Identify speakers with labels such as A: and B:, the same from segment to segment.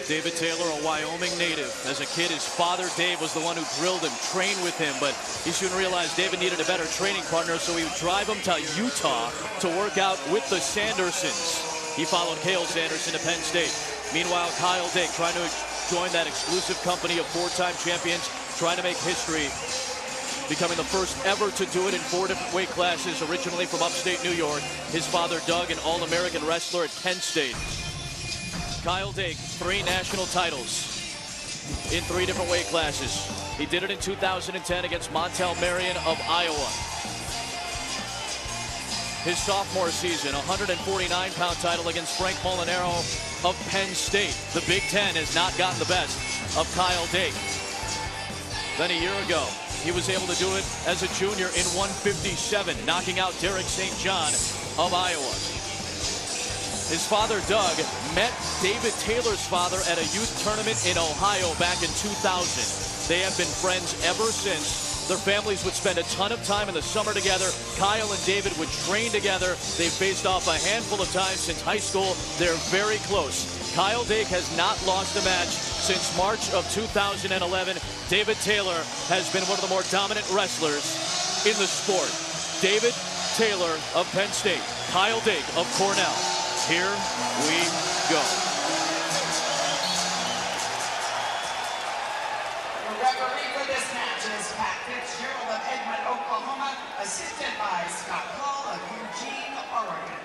A: David Taylor, a Wyoming native. As a kid, his father, Dave, was the one who drilled him, trained with him, but he soon realized David needed a better training partner, so he would drive him to Utah to work out with the Sandersons. He followed Cale Sanderson to Penn State. Meanwhile, Kyle Dake trying to join that exclusive company of four-time champions, trying to make history, becoming the first ever to do it in 4 different weight classes, originally from upstate New York. His father, Doug, an All-American wrestler at Penn State. Kyle Dake, 3 national titles in 3 different weight classes. He did it in 2010 against Montel Marion of Iowa. His sophomore season, 149-pound title against Frank Molinaro of Penn State. The Big Ten has not gotten the best of Kyle Dake. Then a year ago, he was able to do it as a junior in 157, knocking out Derek St. John of Iowa. His father, Doug, met David Taylor's father at a youth tournament in Ohio back in 2000. They have been friends ever since. Their families would spend a ton of time in the summer together. Kyle and David would train together. They've faced off a handful of times since high school. They're very close. Kyle Dake has not lost a match since March of 2011. David Taylor has been one of the more dominant wrestlers in the sport. David Taylor of Penn State, Kyle Dake of Cornell. Here we go.
B: The referee for this match is Pat Fitzgerald of Edmond, Oklahoma, assisted by Scott Hall of Eugene, Oregon.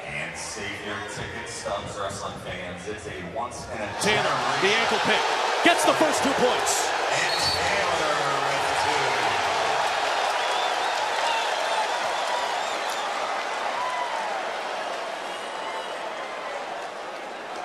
C: And save your ticket stubs, wrestling fans. It's a once-in-a
A: Taylor, the ankle pick, gets the first 2 points.
C: And Taylor with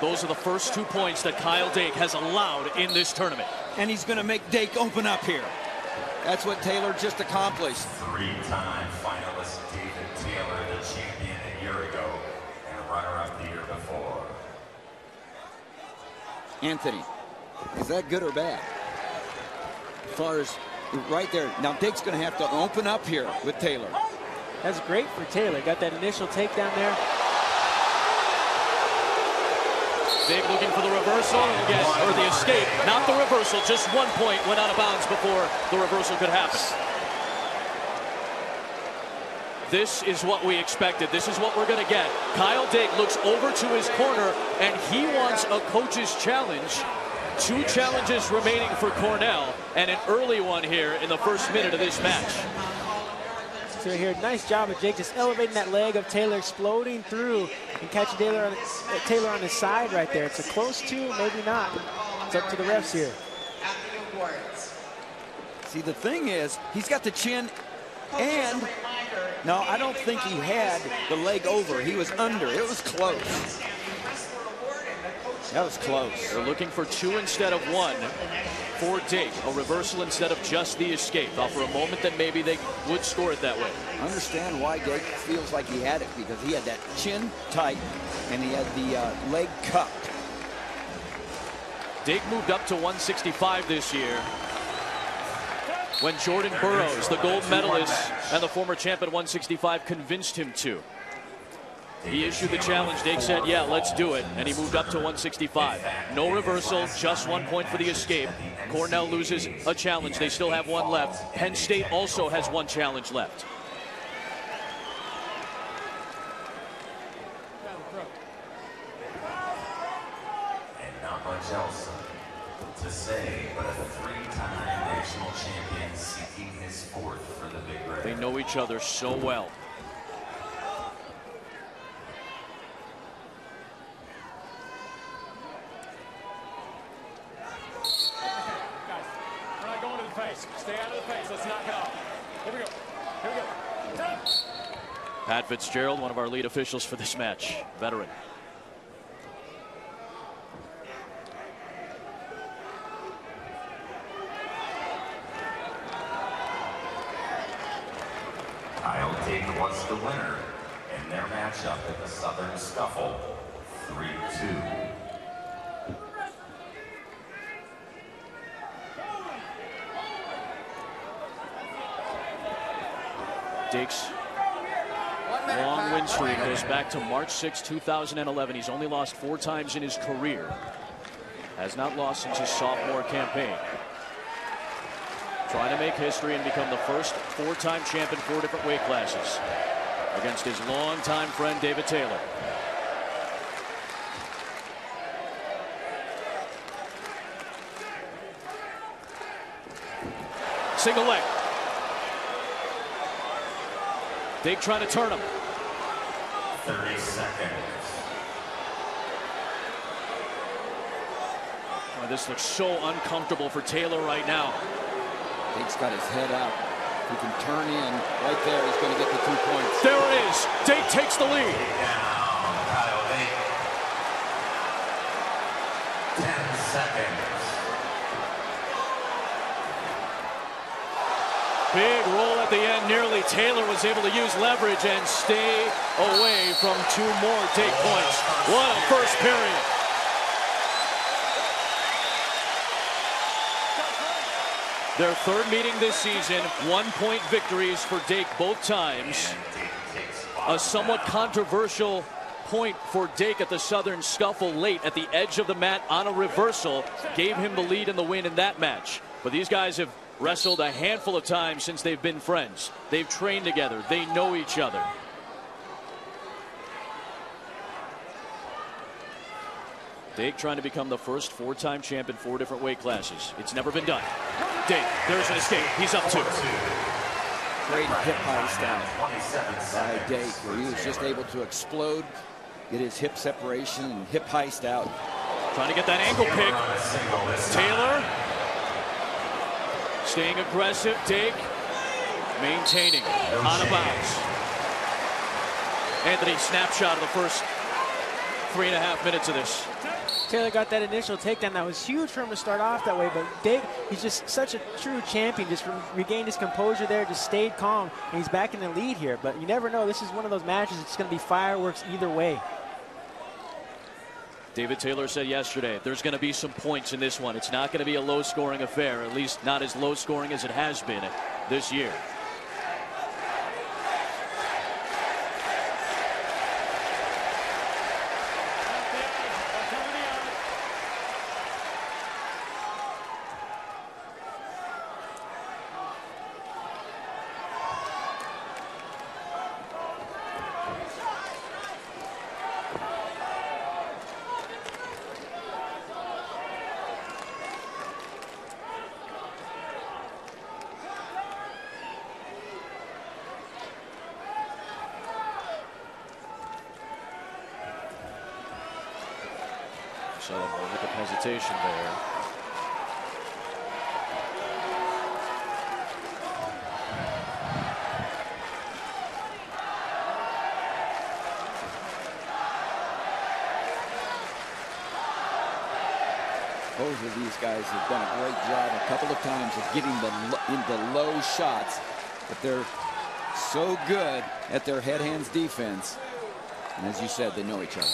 C: 2.
A: Those are the first 2 points that Kyle Dake has allowed in this tournament.
D: And he's going to make Dake open up here. That's what Taylor just accomplished.
C: 3-time finalist David Taylor, the champion a year ago and runner-up the year before.
D: Anthony, is that good or bad? As far as right there. Now Dake's going to have to open up here with Taylor.
E: That's great for Taylor. Got that initial takedown there.
A: Dake looking for the reversal, again, or the escape, not the reversal. Just 1 point went out of bounds before the reversal could happen. This is what we expected. This is what we're going to get. Kyle Dake looks over to his corner, and he wants a coach's challenge. 2 challenges remaining for Cornell, and an early one here in the first minute of this match.
E: So here, nice job of Jake just elevating that leg of Taylor, exploding through and catching Taylor on his side right there. It's a close 2, maybe not. It's up to the refs here.
D: See, the thing is, he's got the chin, and no, I don't think he had the leg over. He was under. It was close. That was close.
A: They're looking for 2 instead of 1 for Dake. A reversal instead of just the escape. Thought for a moment that maybe they would score it that way.
D: I understand why Dake feels like he had it, because he had that chin tight and he had the leg cupped.
A: Dake moved up to 165 this year when Jordan Burroughs, the gold medalist and the former champ at 165, convinced him to. He issued the challenge. Dake said, yeah, let's do it. And he moved up to 165. No reversal, just 1 point for the escape. Cornell loses a challenge. They still have 1 left. Penn State also has 1 challenge left.
C: And not much else to say, but a 3-time national champion seeking his 4th for the Big Red.
A: They know each other so well.
F: Stay out of the face. Let's knock it off. Here we go. Here we go.
A: Pat Fitzgerald, one of our lead officials for this match, veteran.
C: Kyle Dake was the winner in their matchup at the Southern Scuffle, 3-2.
A: Dake's long win streak goes back to March 6, 2011. He's only lost 4 times in his career. Has not lost since his sophomore campaign. Trying to make history and become the first four-time champ in 4 different weight classes against his longtime friend David Taylor. Single leg. Dake trying to turn him.
C: 30 seconds.
A: Oh, this looks so uncomfortable for Taylor right now.
D: Dake's got his head up. He can turn in right there. He's going to get the 2 points.
A: There it is. Dake takes the lead.
C: Down, Kyle Dake. 10 seconds.
A: Big roll at the end. Nearly Taylor was able to use leverage and stay away from 2 more Dake points. What a first period. Their 3rd meeting this season, 1-point victories for Dake both times. A somewhat controversial point for Dake at the Southern scuffle late at the edge of the mat on a reversal gave him the lead in the win in that match. But these guys have wrestled a handful of times since they've been friends. They've trained together. They know each other. Dake trying to become the first 4-time champ in 4 different weight classes. It's never been done. Dake, there's an escape. He's up 2.
D: Great hip heist out by Dake, where he was just able to explode, get his hip separation and hip heist out.
A: Trying to get that ankle pick. Taylor staying aggressive. Dake maintaining out of bounds. Anthony, snapshot of the first 3.5 minutes of this.
E: Taylor got that initial takedown. That was huge for him to start off that way, but Dake, he's just such a true champion. Just regained his composure there, just stayed calm, and he's back in the lead here. But you never know. This is one of those matches. It's going to be fireworks either way.
A: David Taylor said yesterday, there's going to be some points in this one. It's not going to be a low-scoring affair, at least not as low-scoring as it has been this year. So a moment of hesitation there.
D: Both of these guys have done a great job a couple of times of getting into low shots, but they're so good at their head hands defense. And as you said, they know each other.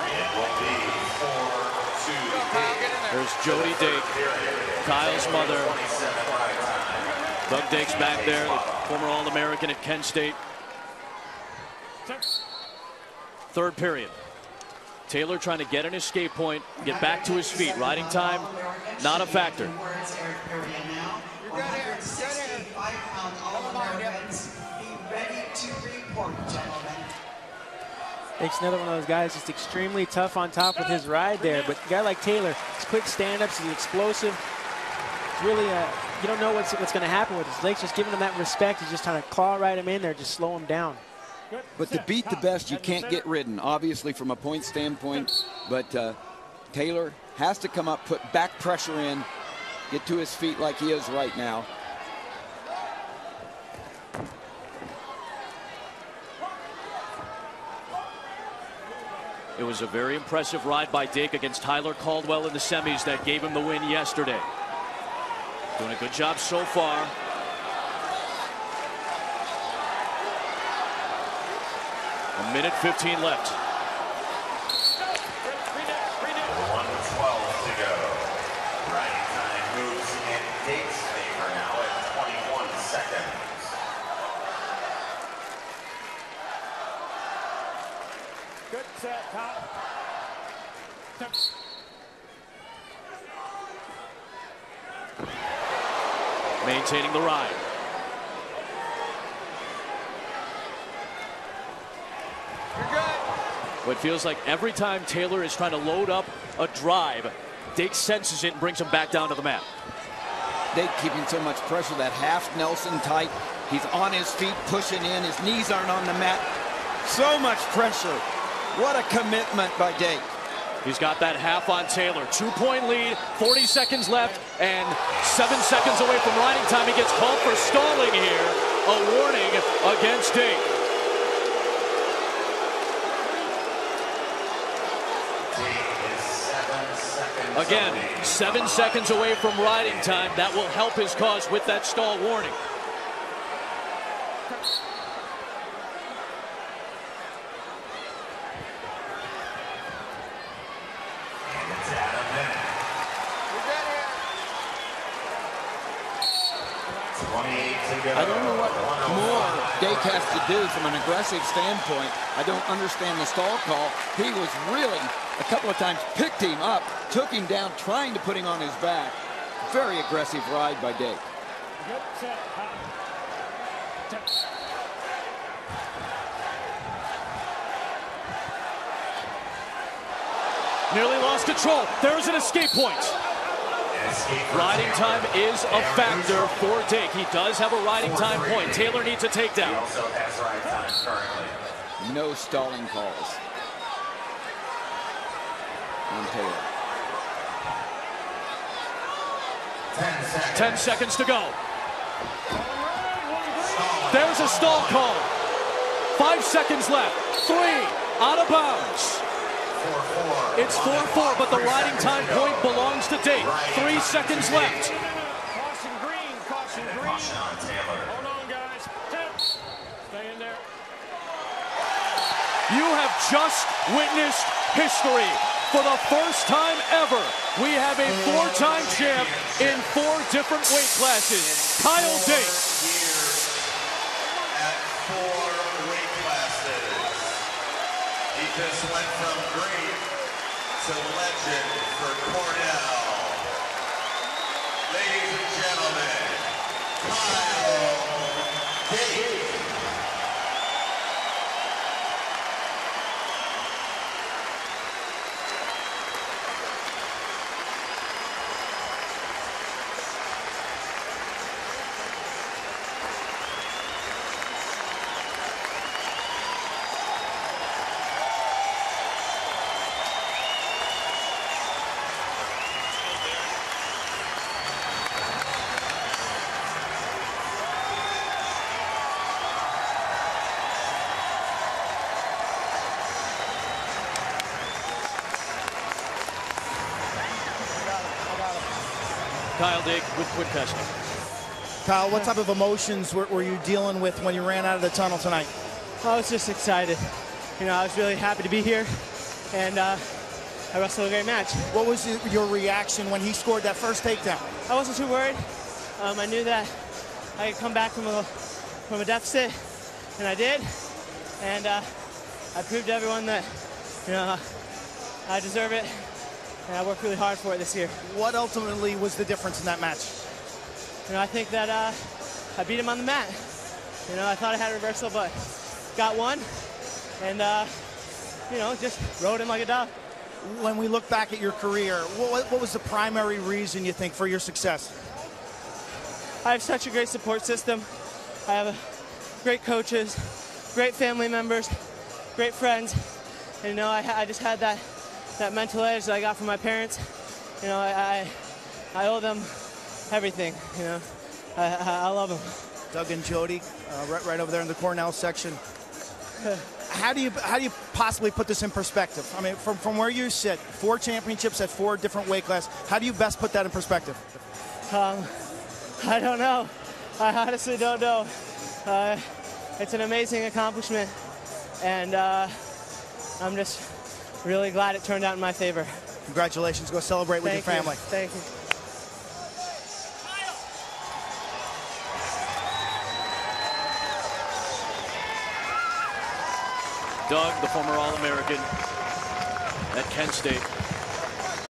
C: It will be 4-2.
A: There's Jody Dake, Kyle's mother. Doug Dake's back there, the former All-American at Kent State. 3rd period. Taylor trying to get an escape point, get back to his feet. Riding time, not a factor.
E: Dake's another one of those guys just extremely tough on top with his ride there. But a guy like Taylor, his quick stand-ups, he's explosive. It's really, you don't know what's going to happen with this. Dake's just giving him that respect. He's just trying to claw right him in there, just slow him down.
D: But to beat the best, you can't get ridden, obviously, from a point standpoint. But Taylor has to come up, put back pressure in, get to his feet like he is right now.
A: It was a very impressive ride by Dake against Tyler Caldwell in the semis that gave him the win yesterday. Doing a good job so far. A minute 15 left.
C: 1:12 to go. Riding time moves in Dake's favor now at 21 seconds.
F: Good set, top.
A: maintaining the ride. What feels like every time Taylor is trying to load up a drive, Dake senses it and brings him back down to the mat.
D: Dake keeping so much pressure, that half Nelson tight. He's on his feet, pushing in. His knees aren't on the mat. So much pressure. What a commitment by Dake.
A: He's got that half on Taylor. 2-point lead, 40 seconds left, and 7 seconds away from riding time. He gets called for stalling here. A warning against Dake. Again, 7 seconds away from riding time. That will help his cause with that stall warning.
D: I don't know what more Dake has to do from an aggressive standpoint. I don't understand the stall call. He was really, a couple of times, picked him up, took him down, trying to put him on his back. Very aggressive ride by Dake.
A: Nearly lost control. There's an escape point. Riding time is a factor for Dake. He does have a riding time point. Taylor needs a takedown.
C: He also has ride time currently.
D: No stalling calls on Taylor.
A: 10 seconds to go. There's a stall call. 5 seconds left. 3 out of bounds. It's 4-4, but the riding time point belongs to Dake. 3 seconds left.
F: Caution green, caution green.
C: Caution on Taylor.
F: Hold on, guys. Stay in there.
A: You have just witnessed history. For the first time ever, we have a 4-time champ in 4 different weight classes. Kyle Dake.
G: At 4 weight classes. He just went from great to legend for Cornell. Ladies and gentlemen, Kyle Dake.
A: Kyle Dake with quick testing.
H: Kyle, what type of emotions were you dealing with when you ran out of the tunnel tonight?
E: I was just excited. You know, I was really happy to be here, and I wrestled a great match.
H: What was your reaction when he scored that first takedown?
E: I wasn't too worried. I knew that I could come back from a deficit, and I did. And I proved to everyone that, you know, I deserve it, and I worked really hard for it this year.
H: What ultimately was the difference in that match?
E: You know, I think that I beat him on the mat. You know, I thought I had a reversal, but got one, and you know, just rode him like a dog.
H: When we look back at your career, what was the primary reason you think for your success?
E: I have such a great support system. I have great coaches, great family members, great friends. And, you know, I just had that mental edge that I got from my parents. You know, I owe them everything. You know, I love them.
H: Doug and Jody, right over there in the Cornell section. How do you possibly put this in perspective? I mean, from where you sit, 4 championships at 4 different weight classes. How do you best put that in perspective?
E: I don't know. I honestly don't know. It's an amazing accomplishment, and I'm just really glad it turned out in my favor.
H: Congratulations. Go celebrate with your family.
E: Thank you.
A: Doug, the former All-American at Kent State.